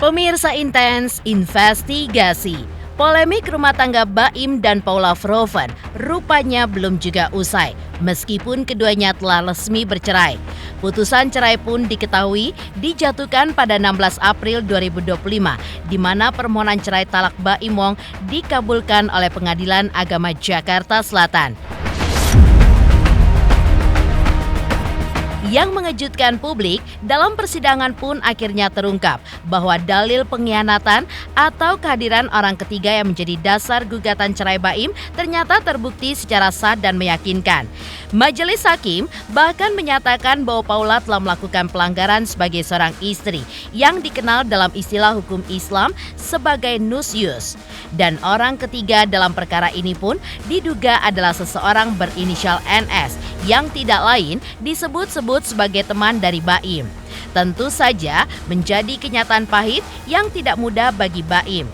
Pemirsa Intens Investigasi, polemik rumah tangga Baim dan Paula Verhoeven rupanya belum juga usai, meskipun keduanya telah resmi bercerai. Putusan cerai pun diketahui dijatuhkan pada 16 April 2025, di mana permohonan cerai talak Baim Wong dikabulkan oleh Pengadilan Agama Jakarta Selatan. Yang mengejutkan publik, dalam persidangan pun akhirnya terungkap bahwa dalil pengkhianatan atau kehadiran orang ketiga yang menjadi dasar gugatan cerai Baim ternyata terbukti secara sah dan meyakinkan. Majelis Hakim bahkan menyatakan bahwa Paula telah melakukan pelanggaran sebagai seorang istri yang dikenal dalam istilah hukum Islam sebagai nusyus. Dan orang ketiga dalam perkara ini pun diduga adalah seseorang berinisial NS yang tidak lain disebut-sebut sebagai teman dari Baim. Tentu saja menjadi kenyataan pahit yang tidak mudah bagi Baim.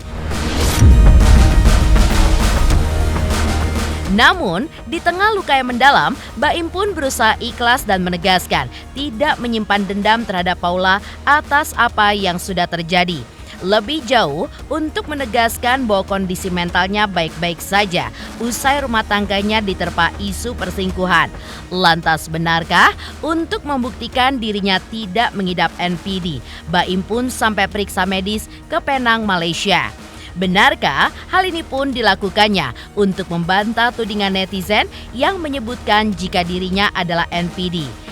Namun, di tengah luka yang mendalam, Baim pun berusaha ikhlas dan menegaskan tidak menyimpan dendam terhadap Paula atas apa yang sudah terjadi. Lebih jauh, untuk menegaskan bahwa kondisi mentalnya baik-baik saja usai rumah tangganya diterpa isu perselingkuhan. Lantas benarkah untuk membuktikan dirinya tidak mengidap NPD, Baim pun sampai periksa medis ke Penang, Malaysia? Benarkah hal ini pun dilakukannya untuk membantah tudingan netizen yang menyebutkan jika dirinya adalah NPD?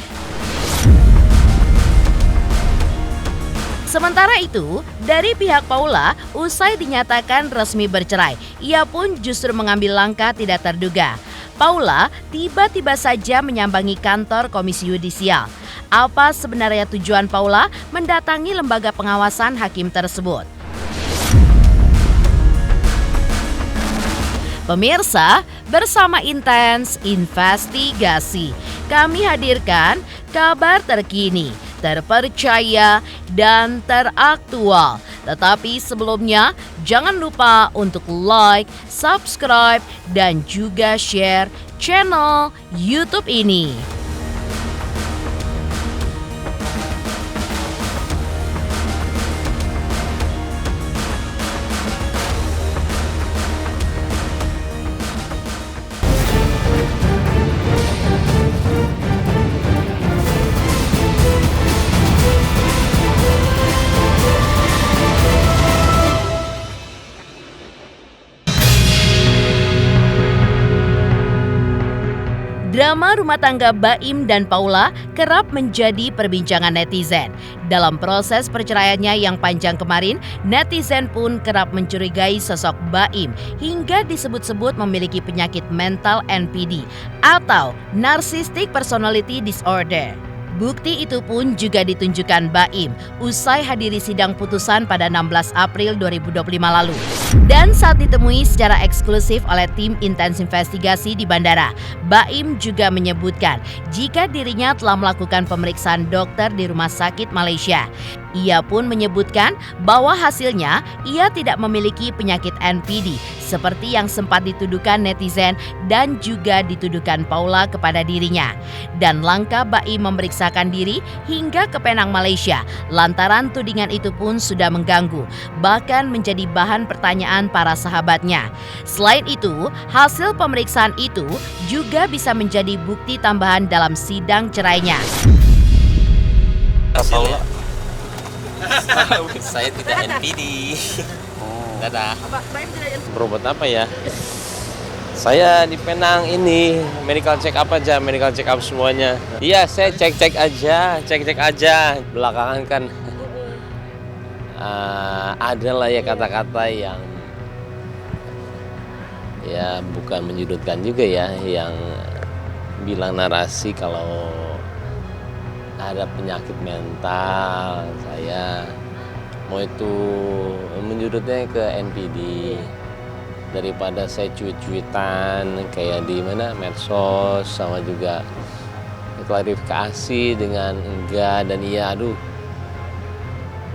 Sementara itu, dari pihak Paula, usai dinyatakan resmi bercerai, ia pun justru mengambil langkah tidak terduga. Paula tiba-tiba saja menyambangi kantor Komisi Yudisial. Apa sebenarnya tujuan Paula mendatangi lembaga pengawasan hakim tersebut? Pemirsa, bersama Intens Investigasi, kami hadirkan kabar terkini, terpercaya, dan teraktual. Tetapi sebelumnya, jangan lupa untuk like, subscribe, dan juga share channel YouTube ini. Drama rumah tangga Baim dan Paula kerap menjadi perbincangan netizen. Dalam proses perceraiannya yang panjang kemarin, netizen pun kerap mencurigai sosok Baim hingga disebut-sebut memiliki penyakit mental NPD atau Narcissistic Personality Disorder. Bukti itu pun juga ditunjukkan Baim usai hadiri sidang putusan pada 16 April 2025 lalu. Dan saat ditemui secara eksklusif oleh tim Intens Investigasi di bandara, Baim juga menyebutkan jika dirinya telah melakukan pemeriksaan dokter di rumah sakit Malaysia. Ia pun menyebutkan bahwa hasilnya ia tidak memiliki penyakit NPD seperti yang sempat dituduhkan netizen dan juga dituduhkan Paula kepada dirinya. Dan langkah Baim memeriksakan diri hingga ke Penang, Malaysia lantaran tudingan itu pun sudah mengganggu, bahkan menjadi bahan pertanyaan para sahabatnya. Selain itu, hasil pemeriksaan itu juga bisa menjadi bukti tambahan dalam sidang cerainya. Paula, saya tidak NPD. Dadah. Berobat apa ya? Saya di Penang ini medical check up aja, medical check up semuanya. Iya, saya cek aja. Belakangan kan ada lah ya kata-kata yang ya bukan menyudutkan juga ya, yang bilang narasi kalau ada penyakit mental. Saya mau itu menyudutnya ke NPD daripada saya cuit-cuitan kayak di mana medsos, sama juga klarifikasi dengan enggak dan iya.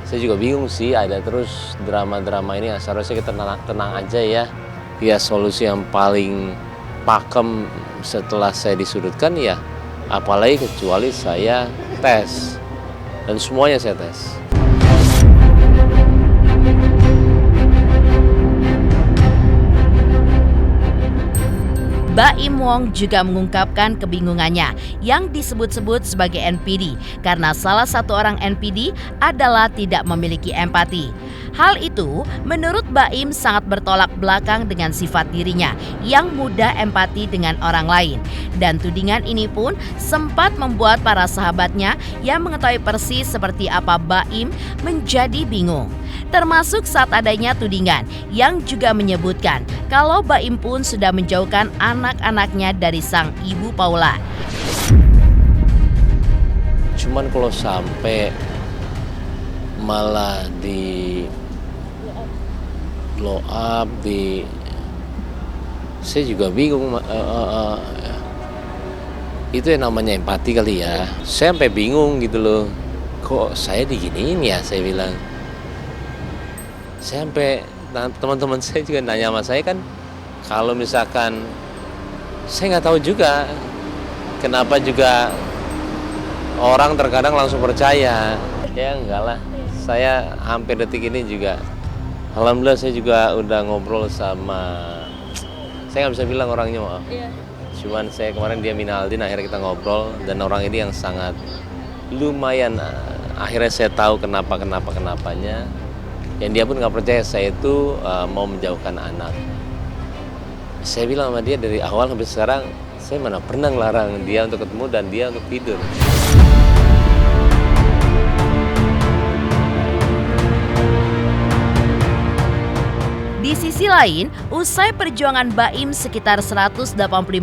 Saya juga bingung sih, ada terus drama-drama ini. Seharusnya kita tenang aja ya. Ya solusi yang paling pakem setelah saya disudutkan ya, apalagi kecuali saya tes, dan semuanya saya tes. Baim Wong juga mengungkapkan kebingungannya yang disebut-sebut sebagai NPD karena salah satu orang NPD adalah tidak memiliki empati. Hal itu menurut Baim sangat bertolak belakang dengan sifat dirinya yang mudah empati dengan orang lain. Dan tudingan ini pun sempat membuat para sahabatnya yang mengetahui persis seperti apa Baim menjadi bingung. Termasuk saat adanya tudingan yang juga menyebutkan kalau Baim pun sudah menjauhkan anak-anaknya dari sang ibu Paula. Cuman kalau sampai malah di blow up, saya juga bingung. Itu yang namanya empati kali ya. Saya sampai bingung gitu loh. Kok saya diginiin ya, saya bilang. Saya sampai teman-teman saya juga nanya sama saya kan, kalau misalkan saya nggak tahu juga kenapa juga orang terkadang langsung percaya. Ya enggak lah, saya hampir detik ini juga alhamdulillah saya juga udah ngobrol sama, saya nggak bisa bilang orangnya maaf. Cuman saya kemarin dia Minaldin, akhirnya kita ngobrol dan orang ini yang sangat lumayan, akhirnya saya tahu kenapanya. Yang dia pun nggak percaya saya itu mau menjauhkan anak. Saya bilang sama dia dari awal sampai sekarang, saya mana pernah ngelarang dia untuk ketemu dan dia untuk tidur. Di sisi lain, usai perjuangan Baim sekitar 185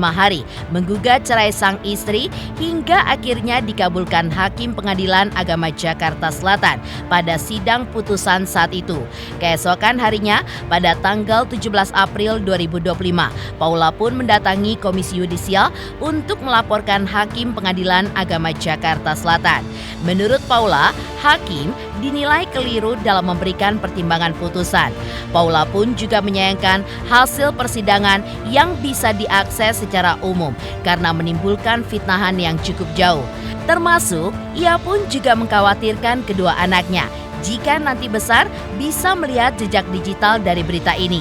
hari menggugat cerai sang istri hingga akhirnya dikabulkan Hakim Pengadilan Agama Jakarta Selatan pada sidang putusan saat itu. Keesokan harinya, pada tanggal 17 April 2025, Paula pun mendatangi Komisi Yudisial untuk melaporkan Hakim Pengadilan Agama Jakarta Selatan. Menurut Paula, Hakim dinilai keliru dalam memberikan pertimbangan putusan. Paula pun juga menyayangkan hasil persidangan yang bisa diakses secara umum karena menimbulkan fitnahan yang cukup jauh. Termasuk, ia pun juga mengkhawatirkan kedua anaknya jika nanti besar bisa melihat jejak digital dari berita ini.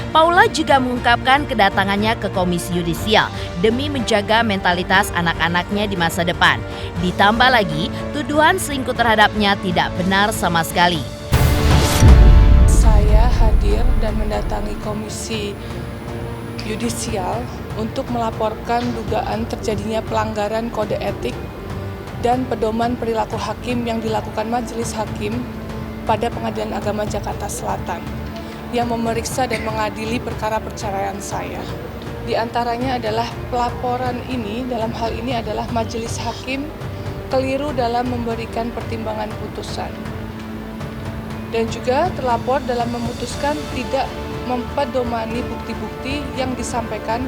Paula juga mengungkapkan kedatangannya ke Komisi Yudisial demi menjaga mentalitas anak-anaknya di masa depan. Ditambah lagi, tuduhan selingkuh terhadapnya tidak benar sama sekali. Saya hadir dan mendatangi Komisi Yudisial untuk melaporkan dugaan terjadinya pelanggaran kode etik dan pedoman perilaku hakim yang dilakukan Majelis Hakim pada Pengadilan Agama Jakarta Selatan yang memeriksa dan mengadili perkara perceraian saya. Di antaranya adalah pelaporan ini, dalam hal ini adalah Majelis Hakim keliru dalam memberikan pertimbangan putusan. Dan juga terlapor dalam memutuskan tidak mempedomani bukti-bukti yang disampaikan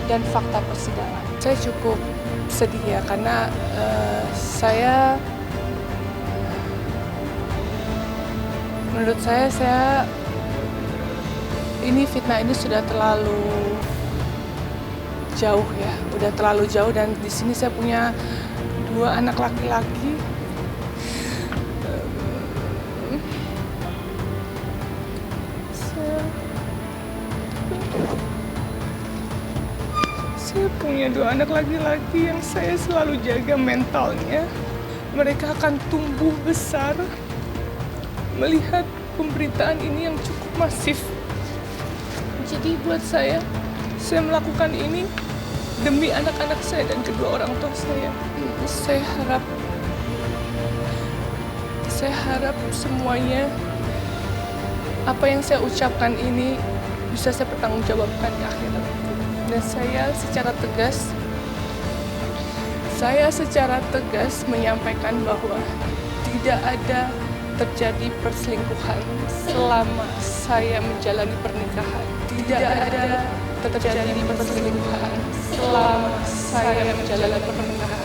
dan fakta persidangan. Saya cukup sedih ya, karena menurut saya ini fitnah ini sudah terlalu jauh ya, udah terlalu jauh, dan di sini saya punya 2 anak laki-laki. Saya punya 2 anak laki-laki yang saya selalu jaga mentalnya. Mereka akan tumbuh besar melihat pemberitaan ini yang cukup masif. Jadi buat saya melakukan ini demi anak-anak saya dan kedua orang tua saya. Saya harap semuanya apa yang saya ucapkan ini bisa saya pertanggungjawabkan di akhirat. Dan saya secara tegas menyampaikan bahwa tidak ada terjadi perselingkuhan selama saya menjalani pernikahan. Tidak ada terjadi perselingkuhan selama saya menjalani pernikahan.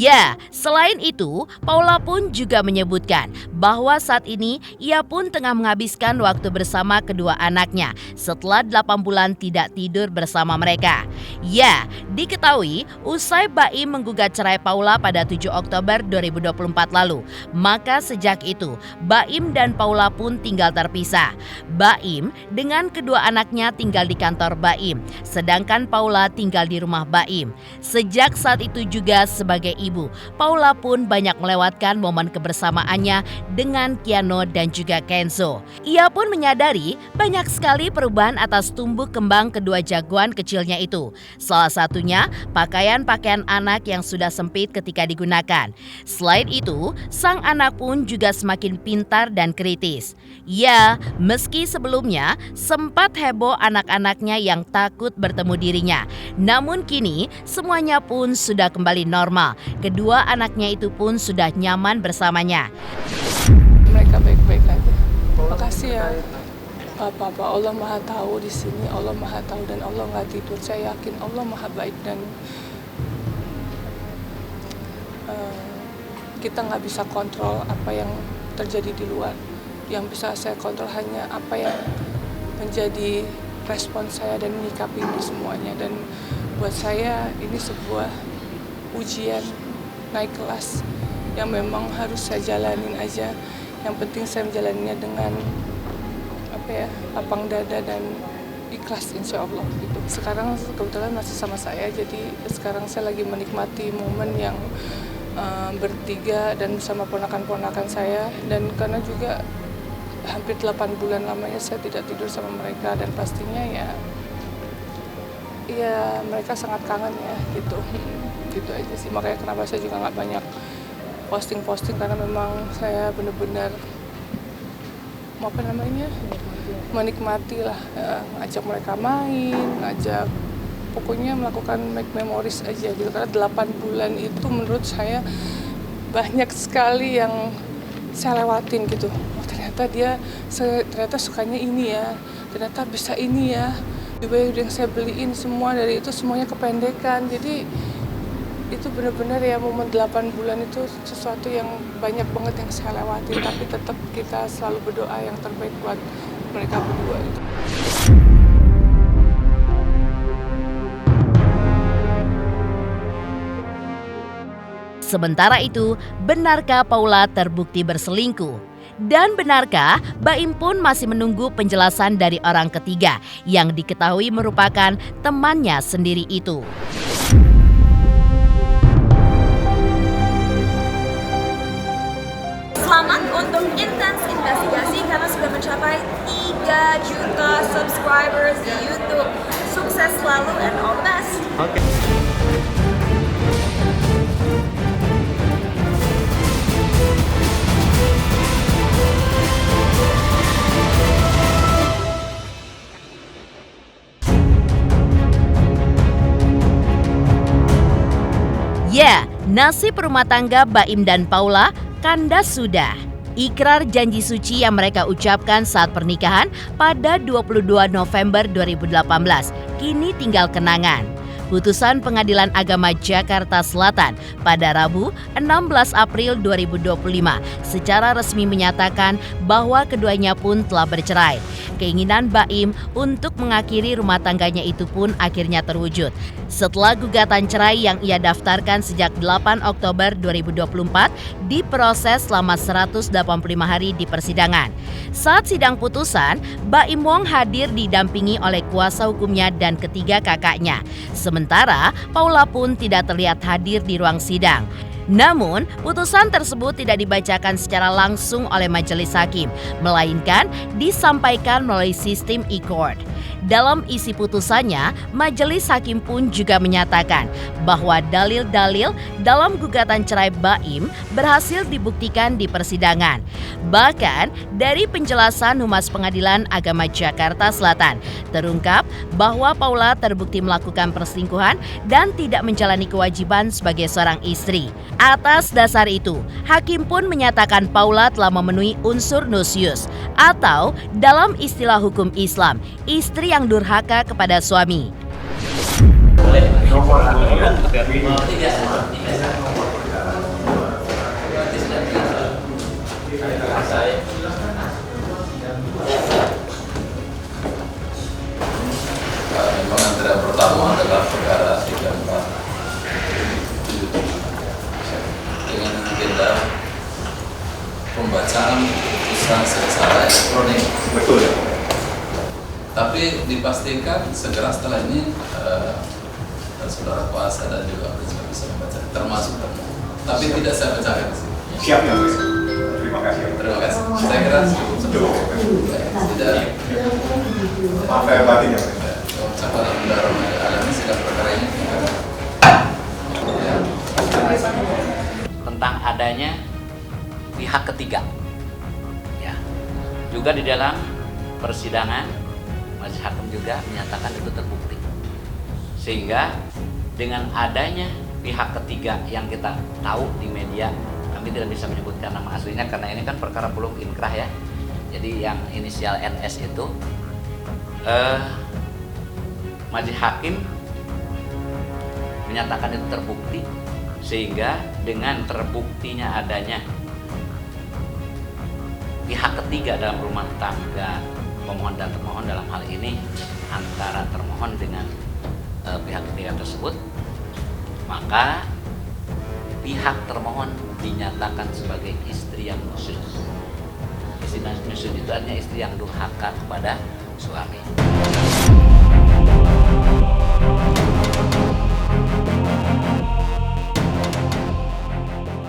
Ya, selain itu, Paula pun juga menyebutkan bahwa saat ini ia pun tengah menghabiskan waktu bersama kedua anaknya setelah 8 bulan tidak tidur bersama mereka. Ya, diketahui usai Baim menggugat cerai Paula pada 7 Oktober 2024 lalu, maka sejak itu Baim dan Paula pun tinggal terpisah. Baim dengan kedua anaknya tinggal di kantor Baim, sedangkan Paula tinggal di rumah Baim. Sejak saat itu juga sebagai ibu, Paula pun banyak melewatkan momen kebersamaannya dengan Kiano dan juga Kenzo. Ia pun menyadari banyak sekali perubahan atas tumbuh kembang kedua jagoan kecilnya itu. Salah satunya pakaian-pakaian anak yang sudah sempit ketika digunakan. Selain itu, sang anak pun juga semakin pintar dan kritis. Ya, meski sebelumnya sempat heboh anak-anaknya yang takut bertemu dirinya, namun kini semuanya pun sudah kembali normal. Kedua anaknya itu pun sudah nyaman bersamanya. Mereka baik-baik aja. Makasih ya. Bapak Allah Maha tahu di sini, Allah Maha tahu dan Allah nggak tidur. Saya yakin Allah Maha baik dan kita nggak bisa kontrol apa yang terjadi di luar. Yang bisa saya kontrol hanya apa yang menjadi respon saya dan menyikapi ini semuanya. Dan buat saya ini sebuah ujian naik kelas yang memang harus saya jalanin aja. Yang penting saya menjalaninya dengan lapang dada dan ikhlas insya Allah gitu. Sekarang kebetulan masih sama saya, jadi sekarang saya lagi menikmati momen yang bertiga dan bersama ponakan-ponakan saya. Dan karena juga hampir 8 bulan lamanya saya tidak tidur sama mereka dan pastinya ya mereka sangat kangen ya gitu. Gitu aja sih, makanya kenapa saya juga nggak banyak posting-posting karena memang saya benar-benar menikmati lah, ngajak mereka main, pokoknya melakukan make memories aja gitu. Karena 8 bulan itu menurut saya banyak sekali yang saya lewatin gitu. Oh, ternyata sukanya ini ya, ternyata bisa ini ya. Juga yang saya beliin semua dari itu semuanya kependekan. Jadi itu benar-benar ya momen 8 bulan itu sesuatu yang banyak banget yang saya lewati, tapi tetap kita selalu berdoa yang terbaik buat mereka berdua itu. Sementara itu, benarkah Paula terbukti berselingkuh? Dan benarkah Baim pun masih menunggu penjelasan dari orang ketiga yang diketahui merupakan temannya sendiri itu? Selamat untuk Intens Investigasi karena sudah mencapai 3 juta subscribers di YouTube. Sukses selalu and all the best. Oke. Ya, nasib rumah tangga Baim dan Paula kandas sudah. Ikrar janji suci yang mereka ucapkan saat pernikahan pada 22 November 2018 kini tinggal kenangan. Putusan Pengadilan Agama Jakarta Selatan pada Rabu 16 April 2025 secara resmi menyatakan bahwa keduanya pun telah bercerai. Keinginan Baim untuk mengakhiri rumah tangganya itu pun akhirnya terwujud. Setelah gugatan cerai yang ia daftarkan sejak 8 Oktober 2024 diproses selama 185 hari di persidangan. Saat sidang putusan, Baim Wong hadir didampingi oleh kuasa hukumnya dan ketiga kakaknya. Sementara Paula pun tidak terlihat hadir di ruang sidang. Namun, putusan tersebut tidak dibacakan secara langsung oleh majelis hakim, melainkan disampaikan melalui sistem e-court. Dalam isi putusannya, majelis hakim pun juga menyatakan bahwa dalil-dalil dalam gugatan cerai Baim berhasil dibuktikan di persidangan. Bahkan, dari penjelasan Humas Pengadilan Agama Jakarta Selatan, terungkap bahwa Paula terbukti melakukan perselingkuhan dan tidak menjalani kewajiban sebagai seorang istri. Atas dasar itu, hakim pun menyatakan Paula telah memenuhi unsur nusyus atau dalam istilah hukum Islam, istri yang durhaka kepada suami. Tapi dipastikan segera setelah ini saudara kuasa dan juga prinsip bisa membaca, termasuk termohon. Tapi tidak saya bacakan sih. Siap ya, Mas. Terima kasih. Terima kasih. Saya kira cukup. Tidak. Maaf ya batin ya, Mas. Siapa dalam mendorong alami sidang perkara ini? Tentang adanya pihak ketiga. Ya. Juga di dalam persidangan majelis hakim juga menyatakan itu terbukti. Sehingga dengan adanya pihak ketiga yang kita tahu di media, kami tidak bisa menyebutkan nama aslinya karena ini kan perkara belum inkrah ya. Jadi yang inisial NS itu majelis hakim menyatakan itu terbukti, sehingga dengan terbuktinya adanya pihak ketiga dalam rumah tangga pemohon dan termohon dalam hal ini antara termohon dengan pihak ketiga tersebut, maka pihak termohon dinyatakan sebagai istri yang nusyuz. Istri yang nusyuz itu artinya istri yang durhaka kepada suami.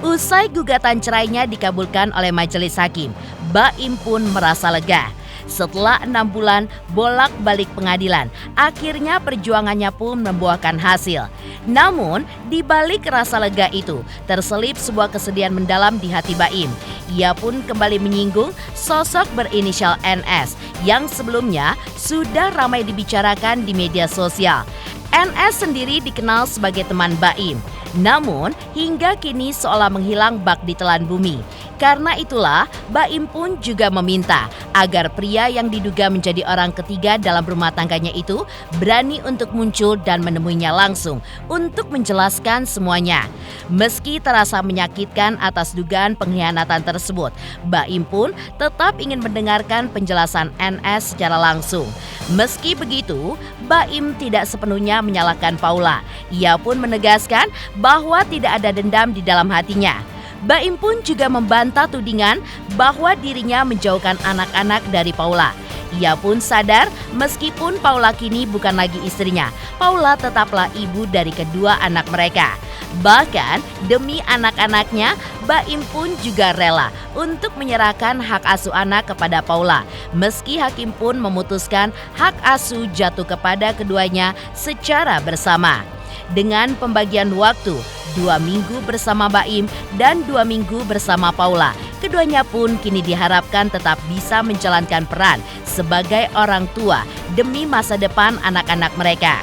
Usai gugatan cerainya dikabulkan oleh majelis hakim, Baim pun merasa lega. Setelah 6 bulan bolak-balik pengadilan, akhirnya perjuangannya pun membuahkan hasil. Namun, di balik rasa lega itu, terselip sebuah kesedihan mendalam di hati Baim. Ia pun kembali menyinggung sosok berinisial NS yang sebelumnya sudah ramai dibicarakan di media sosial. NS sendiri dikenal sebagai teman Baim. Namun, hingga kini seolah menghilang bak di telan bumi. Karena itulah, Baim pun juga meminta agar pria yang diduga menjadi orang ketiga dalam rumah tangganya itu berani untuk muncul dan menemuinya langsung untuk menjelaskan semuanya. Meski terasa menyakitkan atas dugaan pengkhianatan tersebut, Baim pun tetap ingin mendengarkan penjelasan NS secara langsung. Meski begitu, Baim tidak sepenuhnya menyalahkan Paula. Ia pun menegaskan bahwa tidak ada dendam di dalam hatinya. Baim pun juga membantah tudingan bahwa dirinya menjauhkan anak-anak dari Paula. Ia pun sadar meskipun Paula kini bukan lagi istrinya, Paula tetaplah ibu dari kedua anak mereka. Bahkan demi anak-anaknya, Baim pun juga rela untuk menyerahkan hak asuh anak kepada Paula. Meski hakim pun memutuskan hak asuh jatuh kepada keduanya secara bersama. Dengan pembagian waktu 2 minggu bersama Baim dan 2 minggu bersama Paula, keduanya pun kini diharapkan tetap bisa menjalankan peran sebagai orang tua demi masa depan anak-anak mereka.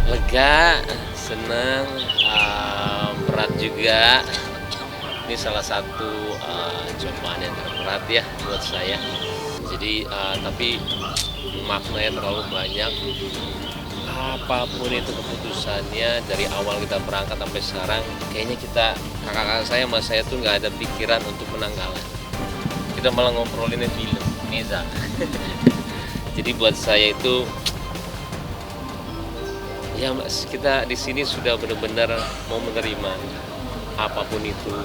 Lega, senang, berat juga. Ini salah satu cobaan yang terberat ya buat saya. Jadi tapi maknanya terlalu banyak. Apapun itu keputusannya, dari awal kita berangkat sampai sekarang, kayaknya kakak-kakak saya sama saya tuh nggak ada pikiran untuk menang kalah. Kita malah ngobrolinnya film, Neza. Jadi buat saya itu, ya mas, kita di sini sudah benar-benar mau menerima apapun itu,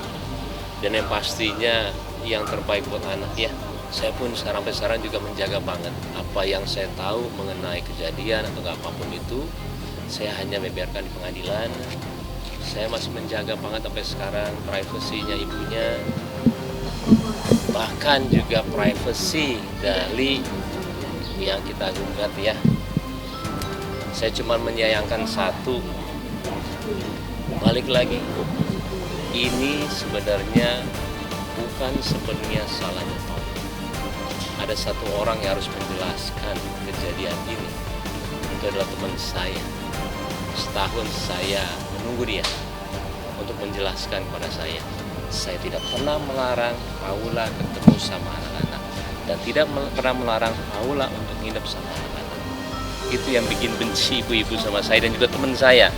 dan yang pastinya yang terbaik buat anak ya. Saya pun sampai sekarang juga menjaga banget apa yang saya tahu mengenai kejadian atau apapun itu, saya hanya membiarkan di pengadilan. Saya masih menjaga banget sampai sekarang privasinya ibunya, bahkan juga privasi dari yang kita gugat ya. Saya cuma menyayangkan satu, balik lagi, ini sebenarnya bukan sepenuhnya salahnya Paula. Ada satu orang yang harus menjelaskan kejadian ini. Itu adalah teman saya. Setahun saya menunggu dia untuk menjelaskan kepada saya. Saya tidak pernah melarang Paula ketemu sama anak-anak, dan tidak pernah melarang Paula untuk nginep sama anak-anak. Itu yang bikin benci ibu-ibu sama saya dan juga teman saya.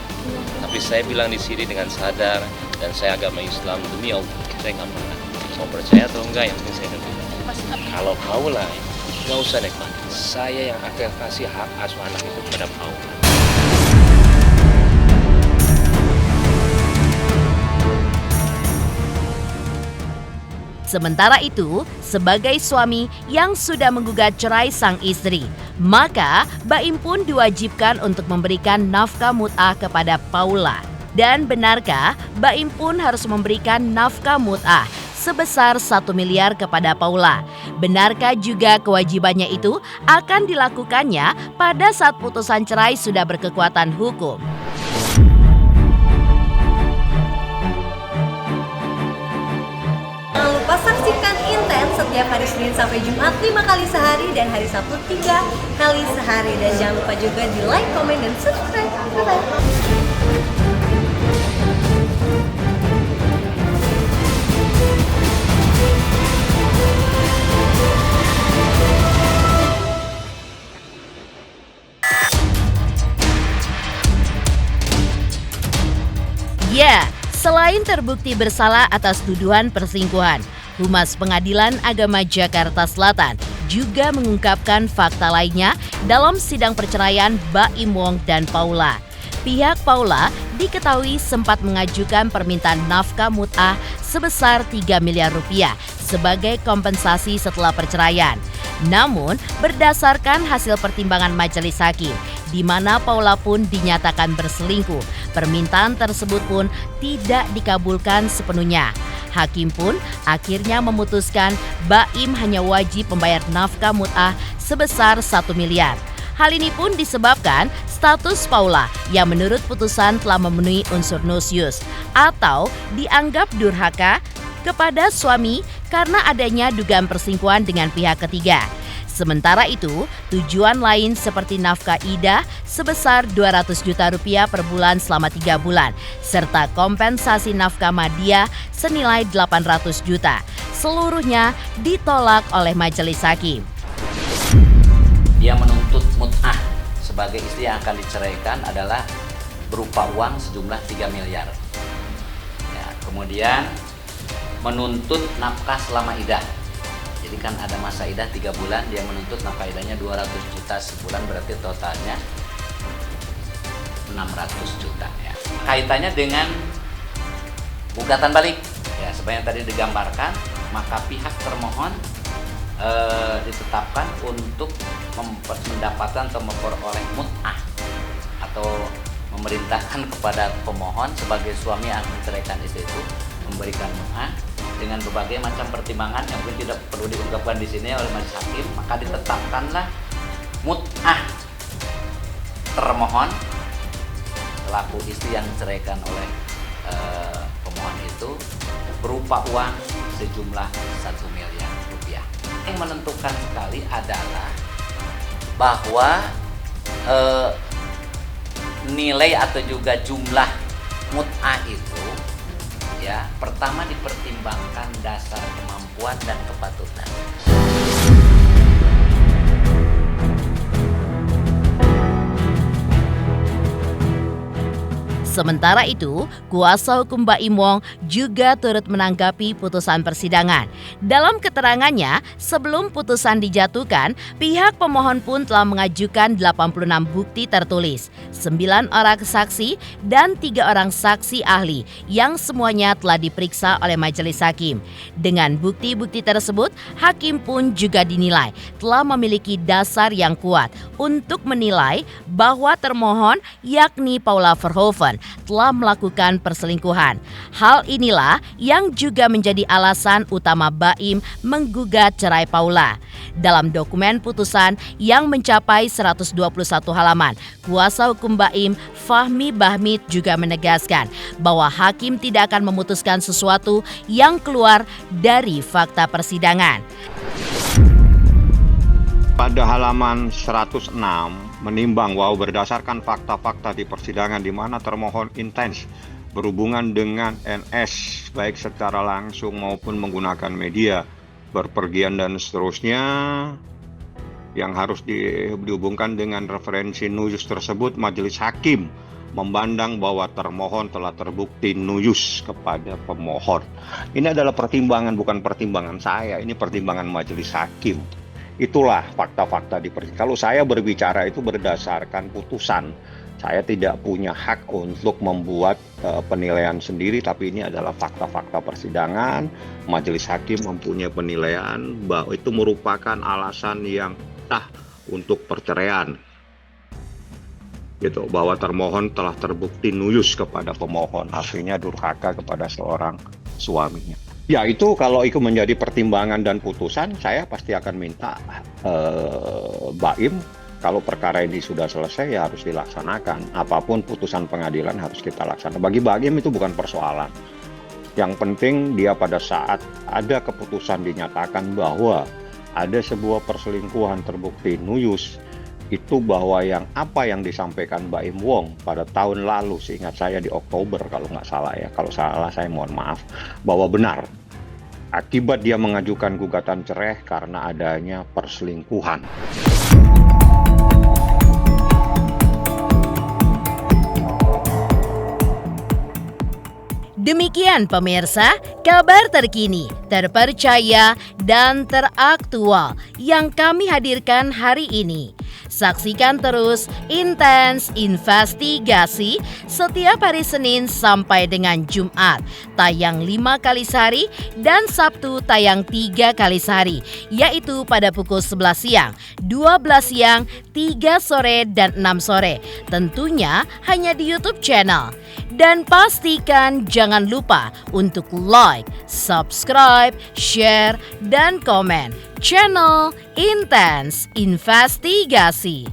Tapi saya bilang di sini dengan sadar, dan saya agama Islam, demi Allah, saya nggak pernah. Mau percaya atau enggak, yang penting saya bilang. Kalau Paula, nggak usah nikmat. Saya yang akan kasih hak asuh anak itu kepada Paula. Sementara itu, sebagai suami yang sudah menggugat cerai sang istri, maka Baim pun diwajibkan untuk memberikan nafkah mut'ah kepada Paula. Dan benarkah Baim pun harus memberikan nafkah mut'ah sebesar 1 miliar kepada Paula? Benarkah juga kewajibannya itu akan dilakukannya pada saat putusan cerai sudah berkekuatan hukum? Jangan lupa saksikan Intens setiap hari Senin sampai Jumat 5 kali sehari dan hari Sabtu 3 kali sehari. Dan jangan lupa juga di like, komen, dan subscribe. Bye-bye. Ya, selain terbukti bersalah atas tuduhan perselingkuhan, Humas Pengadilan Agama Jakarta Selatan juga mengungkapkan fakta lainnya dalam sidang perceraian Baim Wong dan Paula. Pihak Paula diketahui sempat mengajukan permintaan nafkah mut'ah sebesar 3 miliar rupiah sebagai kompensasi setelah perceraian. Namun, berdasarkan hasil pertimbangan majelis hakim, di mana Paula pun dinyatakan berselingkuh, permintaan tersebut pun tidak dikabulkan sepenuhnya. Hakim pun akhirnya memutuskan Baim hanya wajib membayar nafkah mut'ah sebesar 1 miliar. Hal ini pun disebabkan status Paula yang menurut putusan telah memenuhi unsur nusyus atau dianggap durhaka kepada suami karena adanya dugaan perselingkuhan dengan pihak ketiga. Sementara itu, tujuan lain seperti nafkah idah sebesar 200 juta rupiah per bulan selama 3 bulan, serta kompensasi nafkah madiyah senilai 800 juta. Seluruhnya ditolak oleh majelis hakim. Dia menuntut mut'ah sebagai istri yang akan diceraikan adalah berupa uang sejumlah 3 miliar. Ya, kemudian menuntut nafkah selama idah. Jadi kan ada masa idah 3 bulan, dia menuntut nafkah idahnya 200 juta sebulan, berarti totalnya 600 juta. Ya. Kaitannya dengan gugatan balik, ya seperti yang tadi digambarkan, maka pihak termohon ditetapkan untuk mendapatkan atau memperoleh mut'ah atau memerintahkan kepada pemohon sebagai suami yang menceraikan istri itu memberikan mut'ah dengan berbagai macam pertimbangan yang mungkin tidak perlu diungkapkan di sini oleh majelis hakim, maka ditetapkanlah mut'ah termohon selaku istri yang diceraikan oleh pemohon itu berupa uang sejumlah 1 miliar rupiah. Yang menentukan sekali adalah bahwa nilai atau juga jumlah mut'ah itu ya pertama dipertimbangkan dasar kemampuan dan kepatutan. Sementara itu, kuasa hukum Baim Wong juga turut menanggapi putusan persidangan. Dalam keterangannya, sebelum putusan dijatuhkan, pihak pemohon pun telah mengajukan 86 bukti tertulis, 9 orang saksi dan 3 orang saksi ahli yang semuanya telah diperiksa oleh majelis hakim. Dengan bukti-bukti tersebut, hakim pun juga dinilai telah memiliki dasar yang kuat untuk menilai bahwa termohon yakni Paula Verhoeven telah melakukan perselingkuhan. Hal inilah yang juga menjadi alasan utama Baim menggugat cerai Paula. Dalam dokumen putusan yang mencapai 121 halaman, kuasa hukum Baim, Fahmi Bahmid, juga menegaskan bahwa hakim tidak akan memutuskan sesuatu yang keluar dari fakta persidangan. Pada halaman 106 menimbang bahwa berdasarkan fakta-fakta di persidangan di mana termohon intens berhubungan dengan NS baik secara langsung maupun menggunakan media, berpergian dan seterusnya yang harus dihubungkan dengan referensi nuyus tersebut, majelis hakim memandang bahwa termohon telah terbukti nuyus kepada pemohon. Ini adalah pertimbangan, bukan pertimbangan saya, ini pertimbangan majelis hakim. Itulah fakta-fakta di persidangan. Kalau saya berbicara itu berdasarkan putusan Saya tidak punya hak untuk membuat penilaian sendiri, tapi ini adalah fakta-fakta persidangan. Majelis hakim mempunyai penilaian bahwa itu merupakan alasan yang sah untuk perceraian. Gitu, bahwa termohon telah terbukti nuyus kepada pemohon, artinya durhaka kepada seorang suaminya. Ya itu kalau itu menjadi pertimbangan dan putusan, saya pasti akan minta Baim, kalau perkara ini sudah selesai ya harus dilaksanakan. Apapun putusan pengadilan harus kita laksanakan. Bagi Baim itu bukan persoalan. Yang penting dia pada saat ada keputusan dinyatakan bahwa ada sebuah perselingkuhan terbukti nuyus, itu bahwa apa yang disampaikan Baim Wong pada tahun lalu, seingat saya di Oktober kalau nggak salah ya, kalau salah saya mohon maaf, bahwa benar. Akibat dia mengajukan gugatan cerai karena adanya perselingkuhan. Demikian pemirsa, kabar terkini, terpercaya, dan teraktual yang kami hadirkan hari ini. Saksikan terus Intens Investigasi setiap hari Senin sampai dengan Jumat, tayang 5 kali sehari dan Sabtu tayang 3 kali sehari, yaitu pada pukul 11 siang, 12 siang, 3 sore, dan 6 sore. Tentunya hanya di YouTube channel. Dan pastikan jangan lupa untuk like, subscribe, share, dan komen channel Intens Investigasi.